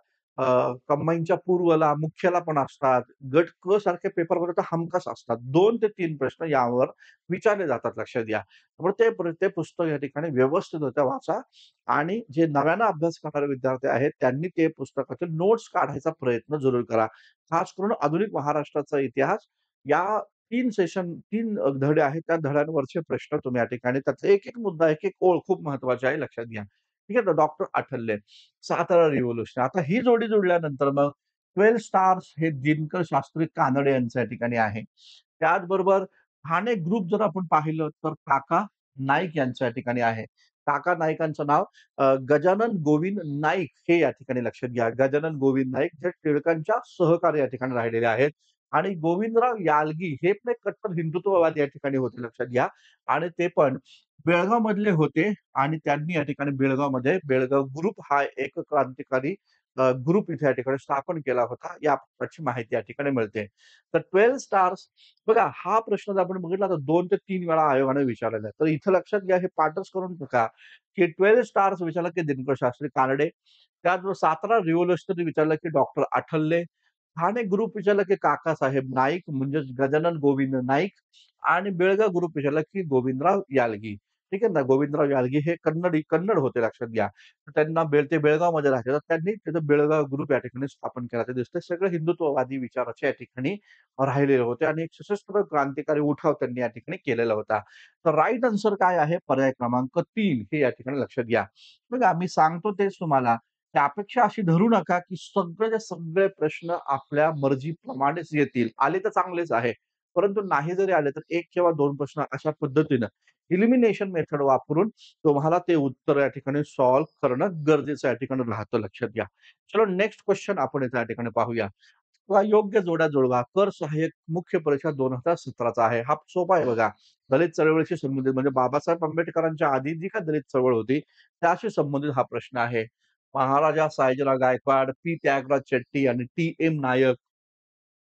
कंबाईनच्या पूर्वला, मुख्यला पण असतात. गट क सारख्या पेपरमध्ये तर हमखास असतात. 2 ते 3 प्रश्न यावर विचारले जातात लक्षात घ्या. त्यामुळे ते पुस्तक या ठिकाणी व्यवस्थितरित्या वाचा आणि जे नव्यानं अभ्यास करणारे विद्यार्थी आहेत, त्यांनी ते पुस्तकाचे नोट्स काढायचा प्रयत्न जरूर करा. खास करून आधुनिक महाराष्ट्राचा इतिहास या 3 धडे आहेत. त्या धड्यांवरचे प्रश्न तुम्ही या ठिकाणी त्यातला एक-एक मुद्दा, एक-एक ओळ खूप महत्त्वाची आहे लक्षात घ्या. ठीक आहे. तर डॉक्टर आठवले, सातारा रिव्होल्यूशन. आता ही जोडी जुळल्यानंतर मग 12 स्टार्स हे दिनकर शास्त्री कानडे यांच्या ठिकाणी आहे. त्याचबरोबर ठाणे ग्रुप जर आपण पाहिलं तर काका नाईक यांच्या ठिकाणी आहे. काका नाईकांचं नाव गजानन गोविंद नाईक हे या ठिकाणी लक्षात घ्या. गजानन गोविंद नाईक जे टिळकांच्या सहकारी या ठिकाणी राहिलेले आहेत आणि गोविंदराव यालगी हे पण एक कट्टर हिंदुत्ववादी या ठिकाणी होते लक्षात घ्या आणि ते पण बेळगावमधले होते आणि त्यांनी या ठिकाणी बेळगावमध्ये बेळगाव ग्रुप हा एक क्रांतिकारी ग्रुप इथे या ठिकाणी स्थापन केला होता. या प्रकारची माहिती या ठिकाणी मिळते. तर 12 स्टार्स बघा हा प्रश्न जर आपण बघितला तर 2 ते 3 वेळा आयोगाने विचारलेला आहे. तर इथं लक्षात घ्या हे पाठच करून टाका, की 12 स्टार्स विचारलं की दिनकर शास्त्री कानडे. त्याचबरोबर 17 रिव्होल्यूशनरी विचारलं की डॉक्टर आठवले. ठाणे ग्रुप विचारलं की काकासाहेब नाईक म्हणजेच गजानन गोविंद नाईक आणि बेळगाव ग्रुप विचारला की गोविंदराव यालगी. ठीक आहे ना. गोविंदराव यालगी हे कन्नड होते लक्षात घ्या. तर त्यांना ते बेळगावमध्ये राहते. तर त्यांनी तिथं बेळगाव ग्रुप या ठिकाणी स्थापन केला. ते दिसतंय सगळे हिंदुत्ववादी विचाराचे या ठिकाणी राहिलेले होते आणि एक सशस्त्र क्रांतिकारी उठाव त्यांनी या ठिकाणी केलेला होता. तर राइट आन्सर काय आहे? पर्याय क्रमांक 3 हे या ठिकाणी लक्षात घ्या. बघा मी सांगतो तेच तुम्हाला, की अपेक्षा अशी धरू नका, की सगळेच्या सगळे प्रश्न आपल्या मर्जीप्रमाणेच येतील. आले तर चांगलेच आहे. परंतु नाही जरी आले तर 1 किंवा 2 प्रश्न अशा पद्धतीनं एलिमिनेशन मेथड वापरून तुम्हाला ते उत्तर या ठिकाणी सॉल्व्ह करणं गरजेचं या ठिकाणी राहतं, लक्षात घ्या. चलो नेक्स्ट क्वेशन आपण या ठिकाणी पाहूया. किंवा योग्य जोड्या जुळवा. कर सहाय्यक मुख्य परीक्षा 2017 चा आहे. हा सोपा आहे बघा. दलित चळवळीशी संबंधित म्हणजे बाबासाहेब आंबेडकरांच्या आधी जी काही दलित चळवळ होती, त्याशी संबंधित हा प्रश्न आहे. महाराजा सयाजीराव गायकवाड, पी. त्यागराज शेट्टी आणि टी.एम.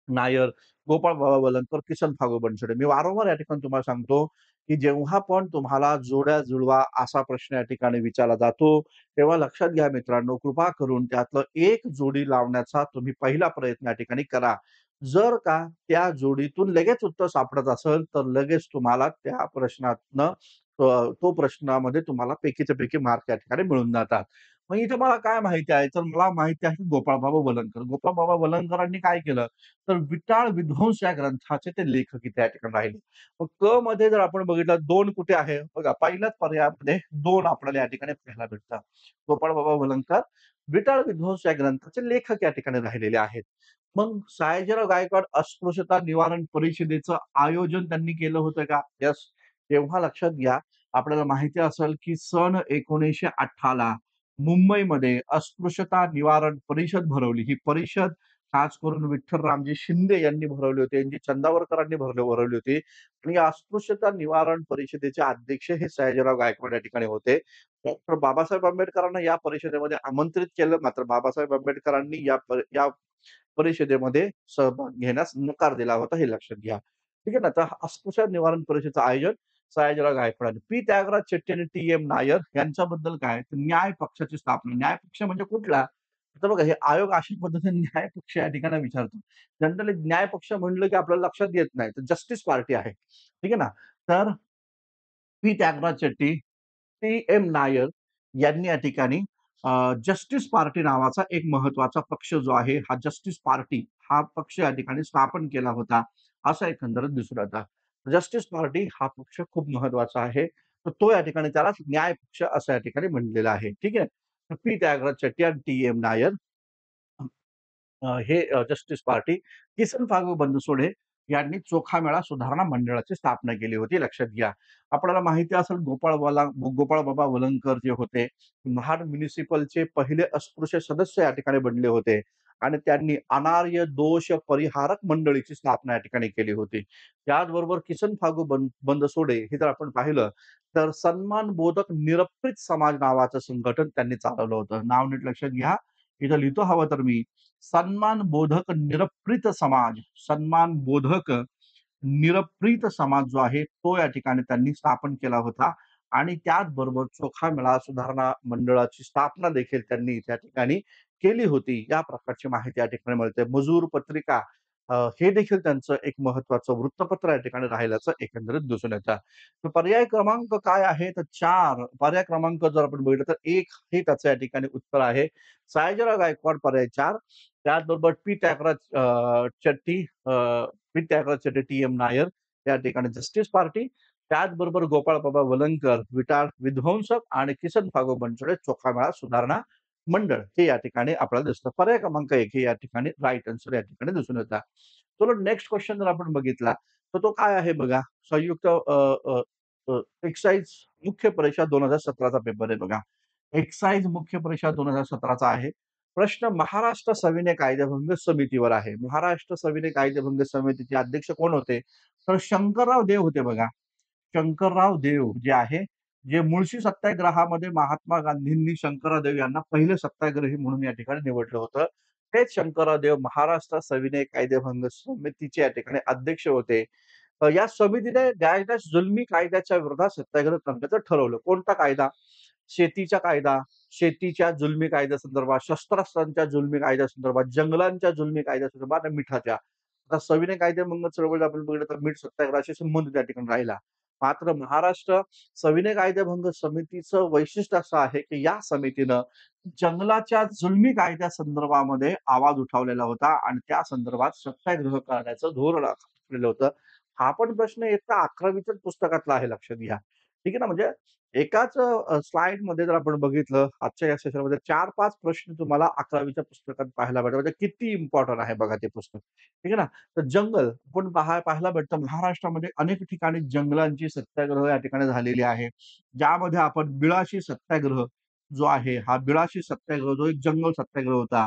नायर, गोपाळ बाबा वलंगकर, किसन फागू बनसोडे. मी वारंवार या ठिकाणी तुम्हाला सांगतो, की जेव्हा पण तुम्हाला जोड्या जुळवा असा प्रश्न या ठिकाणी विचारला जातो, तेव्हा लक्षात घ्या मित्रांनो, कृपा करून त्यातलं एक जोडी लावण्याचा तुम्ही पहिला प्रयत्न या ठिकाणी करा. जर का त्या जोडीतून लगेच उत्तर सापडत असेल, तर लगेच तुम्हाला त्या प्रश्नातनं तो प्रश्नामध्ये तुम्हाला पैकीच्या पैकी मार्क या ठिकाणी मिळून जातात. मग इथे मला काय माहिती आहे, तर मला माहिती आहे गोपाळबाबा वलंगकर. गोपाळबाबा वलंगकरांनी काय केलं, तर विटाळ विध्वंस या ग्रंथाचे ते लेखक इथे या ठिकाणी राहिले. मग क मध्ये जर आपण बघितलं 2 कुठे आहे? बघा पहिल्याच पर्यायामध्ये 2 आपल्याला या ठिकाणी पाहायला भेटतात. गोपाळबाबा वलंगकर विटाळ विध्वंस या ग्रंथाचे लेखक या ठिकाणी राहिलेले आहेत. मग सयाजीराव गायकवाड अस्पृश्यता निवारण परिषदेचं आयोजन त्यांनी केलं होतं का? येस. तेव्हा लक्षात घ्या, आपल्याला माहिती असेल की सन 1918 ला मुंबईमध्ये अस्पृश्यता निवारण परिषद भरवली. ही परिषद खास करून विठ्ठलरामजी शिंदे यांनी भरवले होते. यांची चंदावरकरांनी भरवली होती आणि या अस्पृश्यता निवारण परिषदेचे अध्यक्ष हे सयाजीराव गायकवाड या ठिकाणी होते. डॉक्टर बाबासाहेब आंबेडकरांना या परिषदेमध्ये आमंत्रित केलं, मात्र बाबासाहेब आंबेडकरांनी या परिषदेमध्ये सहभाग घेण्यास नकार दिला होता, हे लक्षात घ्या. ठीक आहे ना. तर अस्पृश्यता निवारण परिषदेचं आयोजन सयाजीराव गायकवाड, पी. त्यागराज शेट्टी आणि टी.एम. नायर यांच्याबद्दल काय? तर न्याय पक्षाची स्थापना. न्याय पक्ष म्हणजे कुठला? तर बघा हे आयोग अशा पद्धतीने न्याय पक्ष या ठिकाणी विचारतो. जनरली न्याय पक्ष म्हणलं की आपल्याला लक्षात येत नाही. तर जस्टिस पार्टी आहे. ठीक आहे ना. तर पी. त्यागराज शेट्टी, टी.एम. नायर यांनी या ठिकाणी जस्टिस पार्टी नावाचा एक महत्त्वाचा पक्ष जो आहे, हा जस्टिस पार्टी हा पक्ष या ठिकाणी स्थापन केला होता, असं एकंदरीत दिसून येतं. जस्टिस पार्टी हा पक्ष खूप महत्त्वाचा आहे. तर तो या ठिकाणी त्यालाच न्याय पक्ष असं या ठिकाणी म्हणलेलं आहे. ठीक आहे. तर पी. त्यागराज शेट्टी आणि टी.एम. नायर हे जस्टिस पार्टी, किसन फागू बनसोडे यांनी चोखामेळा सुधारणा मंडळाची स्थापना केली होती, लक्षात घ्या. आपल्याला माहिती असेल गोपाळबाबा वलंगकर जे होते, महाड म्युनिसिपलचे पहिले अस्पृश्य सदस्य या ठिकाणी बनले होते आणि त्यांनी अनार्य दोष परिहारक मंडळीची स्थापना या ठिकाणी केली होती. त्याचबरोबर किसन फागू बनसोडे हे जर आपण पाहिलं, तर सन्मान बोधक निरप्रीत समाज नावाचं संघटन त्यांनी चालवलं होतं. नाव नीट लक्षात घ्या. इथं लिहितो हवं तर मी. सन्मान बोधक निरप्रीत समाज, सन्मान बोधक निरप्रीत समाज जो आहे, तो या ठिकाणी त्यांनी स्थापन केला होता आणि त्याचबरोबर चोखामेळा सुधारणा मंडळाची स्थापना देखील त्यांनी त्या ठिकाणी केली होती. या प्रकारची माहिती या ठिकाणी मिळते. मजूर पत्रिका हे देखील त्यांचं एक महत्त्वाचं वृत्तपत्र या ठिकाणी राहिल्याचं एकंदरीत दिसून येतं. तर पर्याय क्रमांक काय आहे? तर 4 पर्याय क्रमांक जर आपण बघितलं तर 1 हे त्याचं या ठिकाणी उत्तर आहे. सयाजीराव गायकवाड पर्याय 4 त्याचबरोबर P. Thyagaraj Shetty P. Thyagaraj Shetty, TM. Nair त्या ठिकाणी जस्टिस पार्टी, त्याचबरोबर गोपाळबाबा वलंगकर, विटाळ विध्वंसक आणि किसन फागू बनसोडे चोखामेळा सुधारणा मंडळ हे या ठिकाणी आपल्याला दिसतं. पर्याय क्रमांक 1 हे या ठिकाणी राइट आन्सर या ठिकाणी दिसून येतात. चलो नेक्स्ट क्वेशन जर आपण बघितला, तर तो काय आहे बघा. संयुक्त एक्साइज मुख्य परीक्षा 2017 चा पेपर आहे बघा. एक्साइज मुख्य परीक्षा 2017 चा आहे. प्रश्न महाराष्ट्र सविनय कायदेभंग समितीवर आहे. महाराष्ट्र सविनय कायदेभंग समितीचे अध्यक्ष कोण होते? तर शंकरराव देव होते बघा. शंकरराव देव जे आहे, जे मुळशी सत्याग्रहामध्ये महात्मा गांधींनी शंकरराव देव यांना पहिले सत्याग्रही म्हणून या ठिकाणी निवडलं होतं. तेच शंकरराव देव महाराष्ट्र सविनय कायदेभंग समितीचे या ठिकाणी अध्यक्ष होते. या समितीने न्यायदास जुलमी कायद्याच्या विरोधात सत्याग्रह करण्याचं ठरवलं. कोणता कायदा? शेतीचा कायदा, शेतीच्या जुलमी कायद्यासंदर्भात, शस्त्रास्त्रांच्या जुलमी कायद्यासंदर्भात, जंगलांच्या जुलमी कायद्यासंदर्भात आणि मिठाच्या. आता सविनय कायदेभंग चळवळीत आपण बघितलं तर मीठ सत्याग्रहाशी संबंधित त्या ठिकाणी राहिला. मात्र महाराष्ट्र सविनय कायदेभंग समितीचं वैशिष्ट्य असं आहे, की या समितीनं जंगलाच्या जुलमी कायद्यासंदर्भामध्ये आवाज उठवलेला होता आणि त्या संदर्भात सत्याग्रह करण्याचं धोरण आखलेलं होतं. हा पण प्रश्न इयत्ता 11वीच्याच पुस्तकातला आहे, लक्षात घ्या. ठीक आहे ना, म्हणजे एकाच स्लाइडमध्ये जर आपण बघितलं, आजच्या या सेशनमध्ये 4-5 प्रश्न तुम्हाला 11वीच्या पुस्तकात पाहायला भेटतात. म्हणजे किती इम्पोर्टंट आहे बघा ते पुस्तक. ठीक आहे ना. तर जंगल आपण पाहायला भेटतं महाराष्ट्रामध्ये अनेक ठिकाणी जंगलांची सत्याग्रह या ठिकाणी झालेली आहे. ज्यामध्ये आपण बिळाशी सत्याग्रह जो आहे, हा बिळाशी सत्याग्रह जो एक जंगल सत्याग्रह होता.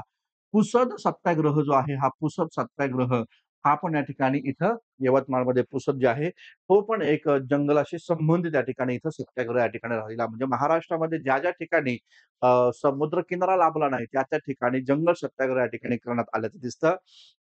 पुसद सत्याग्रह जो आहे, हा पुसद सत्याग्रह हा पण या ठिकाणी इथं यवतमाळमध्ये पुसद जे आहे, तो पण एक जंगलाशी संबंधित या ठिकाणी इथं सत्याग्रह या ठिकाणी झालेला. म्हणजे महाराष्ट्रामध्ये ज्या ठिकाणी समुद्र किनारा लाभला नाही, त्या ठिकाणी जंगल सत्याग्रह या ठिकाणी करण्यात आल्याचं दिसतं,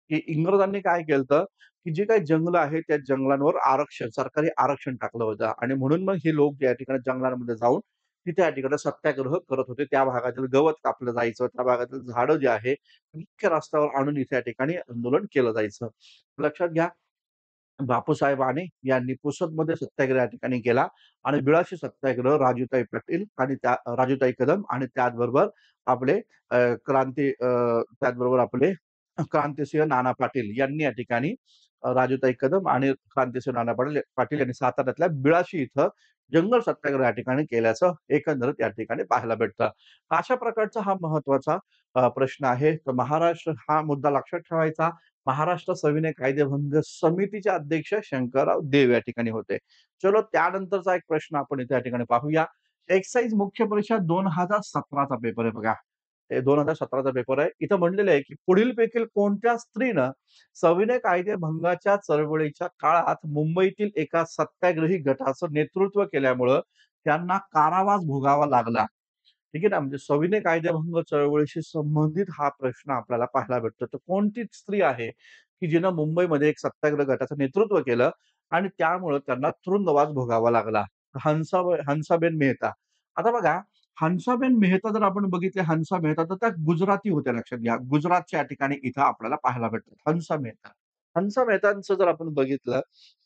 की इंग्रजांनी काय केलतं, की जे काही जंगलं आहेत, त्या जंगलांवर सरकारी आरक्षण टाकलं होतं आणि म्हणून मग हे लोक या ठिकाणी जंगलांमध्ये जाऊन तिथे या ठिकाणी सत्याग्रह करत होते. त्या भागातील गवत कापलं जायचं, त्या भागातील झाडं जे आहे, मुख्य रस्त्यावर आणून इथे या ठिकाणी आंदोलन केलं जायचं. लक्षात घ्या बापूसाहेब आणे यांनी पुसदमध्ये सत्याग्रह या ठिकाणी केला आणि बिळाशी सत्याग्रह राजूताई पाटील आणि त्या राजूताई कदम आणि त्याचबरोबर आपले त्याचबरोबर आपले क्रांतिसिंह नाना पाटील यांनी या ठिकाणी राजूताई कदम आणि क्रांतिसिंह नाना पाटील पाटील यांनी साताऱ्यातल्या बिळाशी इथं जंगल सत्याग्रह या ठिकाणी केल्याचं एकंदरीत या ठिकाणी पाहायला भेटतं. अशा प्रकारचा हा महत्वाचा प्रश्न आहे. तर महाराष्ट्र हा मुद्दा लक्षात ठेवायचा. महाराष्ट्र सविनय कायदेभंग समितीचे अध्यक्ष शंकरराव देव या ठिकाणी होते. चलो त्यानंतरचा एक प्रश्न आपण इथे या ठिकाणी पाहूया. एक्साईज मुख्य परीक्षा 2017 चा पेपर आहे बघा. हे 2017 चा पेपर आहे. इथं म्हणलेलं आहे, की पुढीलपैकी कोणत्या स्त्रीनं सविनय कायदेभंगाच्या चळवळीच्या काळात मुंबईतील एका सत्याग्रही गटाचं नेतृत्व केल्यामुळं त्यांना कारावास भोगावा लागला. ठीक आहे ना, म्हणजे सविनय कायदेभंग चळवळीशी संबंधित हा प्रश्न आपल्याला पाहायला भेटतो. तर कोणती स्त्री आहे, की जिनं मुंबईमध्ये एक सत्याग्रह गटाचं नेतृत्व केलं आणि त्यामुळं त्यांना तुरुंगवास भोगावा लागला? हंसाबेन मेहता. आता बघा, हंसाबेन मेहता जर आपण बघितले हंसा मेहता, तर त्या गुजराती होत्या लक्षात घ्या. गुजरातच्या ठिकाणी इथं आपल्याला पाहायला भेटतात. हंसा मेहता. हंसा मेहतांचं जर आपण बघितलं,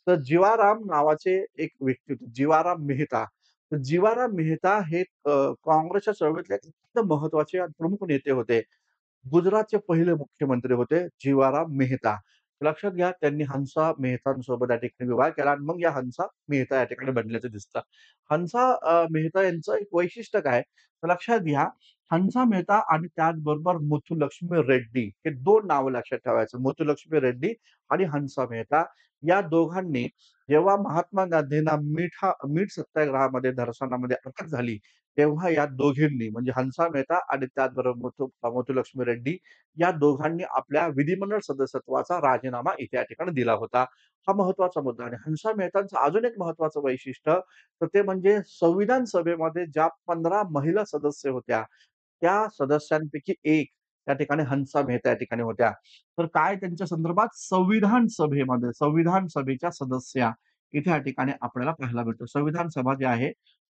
तर जीवाराम नावाचे एक व्यक्ती होते. जीवाराम मेहता. तर जीवाराम मेहता हे काँग्रेसच्या चळवळीतले एक अत्यंत महत्वाचे आणि प्रमुख नेते होते. गुजरातचे पहिले मुख्यमंत्री होते जीवाराम मेहता. लक्षात घ्या त्यांनी हंसा मेहतांसोबत या ठिकाणी विवाह केला आणि मग या हंसा मेहता या ठिकाणी बनल्याचं दिसतं. हंसा मेहता यांचं एक वैशिष्ट्य काय? तर लक्षात घ्या हंसा मेहता आणि त्याचबरोबर मुथुलक्ष्मी रेड्डी हे 2 नावं लक्षात ठेवायचं. मुथुलक्ष्मी रेड्डी आणि हंसा मेहता या दोघांनी जेव्हा महात्मा गांधींना मीठ सत्याग्रहामध्ये दर्शनामध्ये अटक झाली, तेव्हा या दोघींनी म्हणजे हंसा मेहता आणि त्याचबरोबर मुथुलक्ष्मी रेड्डी या दोघांनी आपल्या विधिमंडळ सदस्यत्वाचा राजीनामा इथे या ठिकाणी दिला होता. हा महत्वाचा मुद्दा आणि हंसा मेहतांचं अजून एक महत्वाचं वैशिष्ट्य तर ते म्हणजे संविधान सभेमध्ये ज्या 15 महिला सदस्य होत्या, त्या सदस्यांपैकी एक त्या ठिकाणी हंसा मेहता या ठिकाणी होत्या. तर काय त्यांच्या संदर्भात संविधान सभेच्या सदस्या इथे या ठिकाणी आपल्याला पाहायला भेटतो. संविधान सभा जी आहे,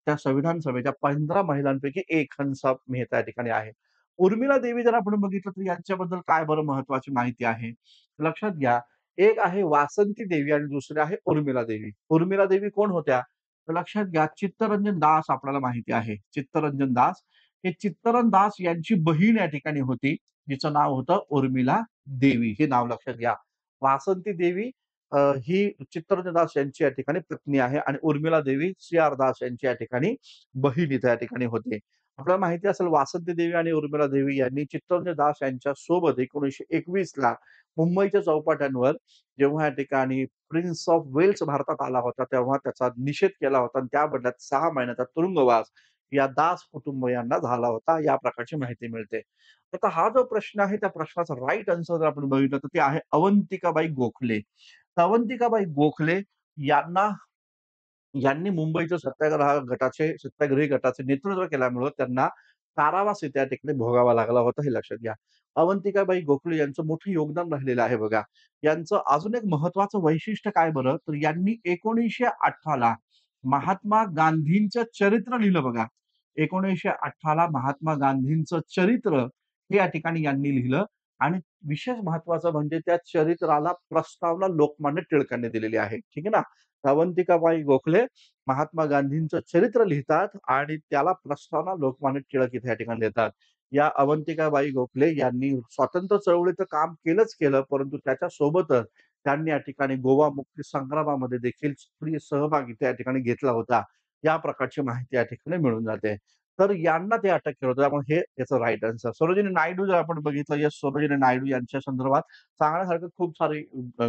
त्या संविधान सभेच्या 15 महिलांपैकी एक हंसा मेहता या ठिकाणी आहे. उर्मिला देवी जर आपण बघितलं तर यांच्याबद्दल काय बरं महत्वाची माहिती आहे? लक्षात घ्या, एक आहे वासंती देवी आणि दुसरी आहे उर्मिला देवी. उर्मिला देवी कोण होत्या? तर लक्षात घ्या, चित्तरंजन दास आपल्याला माहिती आहे. चित्तरंजन दास हे चित्तरंजन दास यांची बहीण या ठिकाणी होती. जिचं नाव होतं उर्मिला देवी. हे नाव लक्षात घ्या. वासंती देवी ही चित्तरंजन दास यांची या ठिकाणी पत्नी आहे आणि उर्मिला देवी सी.आर. दास यांची या ठिकाणी बहीण इथे या ठिकाणी होते. आपल्याला माहिती असेल वासंती देवी आणि उर्मिला देवी यांनी चित्तरंजन दास यांच्या सोबत 1921 ला मुंबईच्या चौपाट्यांवर जेव्हा या ठिकाणी प्रिन्स ऑफ वेल्स भारतात आला होता, तेव्हा त्याचा निषेध केला होता आणि त्या बदल्यात 6 महिन्याचा तुरुंगवास या दास कुटुंबियांना झाला होता, या प्रकारची माहिती मिळते. आता हा जो प्रश्न आहे, त्या प्रश्नाचा राइट आन्सर जर आपण बघितलं, तर ते आहे अवंतिकाबाई गोखले. तर अवंतिकाबाई गोखले यांना यांनी मुंबईच्या सत्याग्रही गटाचे नेतृत्व केल्यामुळं त्यांना कारावास त्या ठिकाणी भोगावा लागला होता, हे लक्षात घ्या. अवंतिकाबाई गोखले यांचं मोठं योगदान राहिलेलं आहे बघा. यांचं अजून एक महत्वाचं वैशिष्ट्य काय बरं? तर यांनी 1918 ला महात्मा गांधींचं चरित्र लिहिलं बघा. 1918 ला महात्मा गांधींचं चरित्र हे या ठिकाणी यांनी लिहिलं आणि विशेष महत्वाचं म्हणजे त्या चरित्राला प्रस्तावना लोकमान्य टिळकांनी दिलेली आहे. ठीक आहे ना? अवंतिकाबाई गोखले महात्मा गांधींचं चरित्र लिहितात आणि त्याला प्रस्तावना लोकमान्य टिळक इथे या ठिकाणी देतात. या अवंतिकाबाई गोखले यांनी स्वातंत्र्य चळवळीचं काम केलंच केलं, परंतु त्याच्या सोबतच त्यांनी या ठिकाणी गोवा मुक्ती संग्रामामध्ये देखील सक्रिय सहभाग इथे या ठिकाणी घेतला होता. या प्रकारची माहिती या ठिकाणी मिळून जाते. तर यांना ते अटक केलं होतं. त्यामुळे हे याचं राइट आन्सर. सरोजिनी नायडू जर आपण बघितलं, येस सरोजिनी नायडू यांच्या संदर्भात सांगण्यासारखं खूप सारी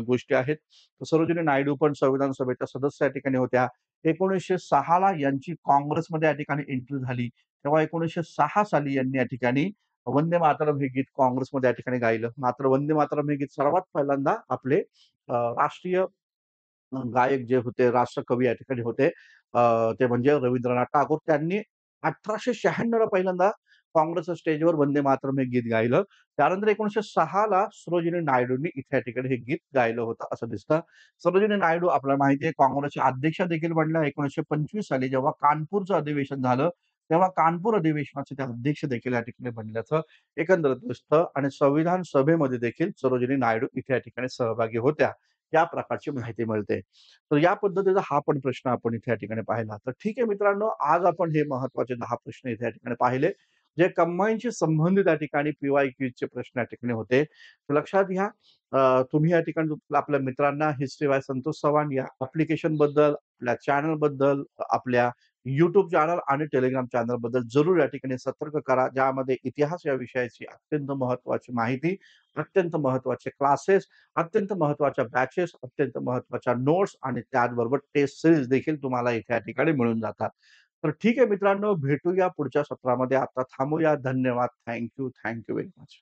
गोष्टी आहेत. तर सरोजिनी नायडू पण संविधान सभेच्या सदस्य या ठिकाणी होत्या. 1906 ला यांची काँग्रेसमध्ये या ठिकाणी एंट्री झाली. तेव्हा 1906 साली यांनी या ठिकाणी वंदे मातरम हे गीत काँग्रेसमध्ये या ठिकाणी गायलं. मात्र वंदे मातरम हे गीत सर्वात पहिल्यांदा आपले राष्ट्रीय गायक जे होते, राष्ट्रकवी या ठिकाणी होते. ते म्हणजे रवींद्रनाथ टागोर. त्यांनी 1896 ला पहिल्यांदा काँग्रेसच्या स्टेजवर वंदे मातरम हे गीत गायलं. त्यानंतर 1906 ला सरोजिनी नायडूंनी इथे या ठिकाणी हे गीत गायलं होतं असं दिसतं. सरोजिनी नायडू आपल्याला माहिती आहे काँग्रेसच्या अध्यक्षा देखील बनल्या. 1925 साली जेव्हा कानपूरचं अधिवेशन झालं, तेव्हा कानपूर अधिवेशनाचे ते अध्यक्ष देखील या ठिकाणी बनल्याचं एकंदरीत दिसतं आणि संविधान सभेमध्ये देखील सरोजिनी नायडू इथे या ठिकाणी सहभागी होत्या. या प्रकारची माहिती मिळते. तर या पद्धतीचा हा पण प्रश्न आपण इथे या ठिकाणी पाहिला. तर ठीक आहे मित्रांनो, आज आपण हे महत्त्वाचे 10 प्रश्न इथे या ठिकाणी पाहिले, जे कंबाईनशी संबंधित या ठिकाणी पी-वाय-क्यूचे प्रश्न या ठिकाणी होते. तर लक्षात घ्या, तुम्ही या ठिकाणी आपल्या मित्रांना हिस्ट्री बाय संतोष चव्हाण या ॲप्लिकेशनबद्दल, आपल्या चॅनलबद्दल, आपल्या YouTube चॅनल आणि Telegram चॅनलबद्दल जरूर या ठिकाणी सतर्क करा. ज्यामध्ये इतिहास या विषयाची अत्यंत महत्त्वाची माहिती, अत्यंत महत्त्वाचे क्लासेस, अत्यंत महत्त्वाच्या बॅचेस, अत्यंत महत्त्वाच्या नोट्स आणि त्याचबरोबर टेस्ट सीरीज देखील तुम्हाला इथे या ठिकाणी मिळून जातात. तर ठीक आहे मित्रांनो, भेटूया पुढच्या सत्रामध्ये. आता थांबूया. धन्यवाद. Thank you very much.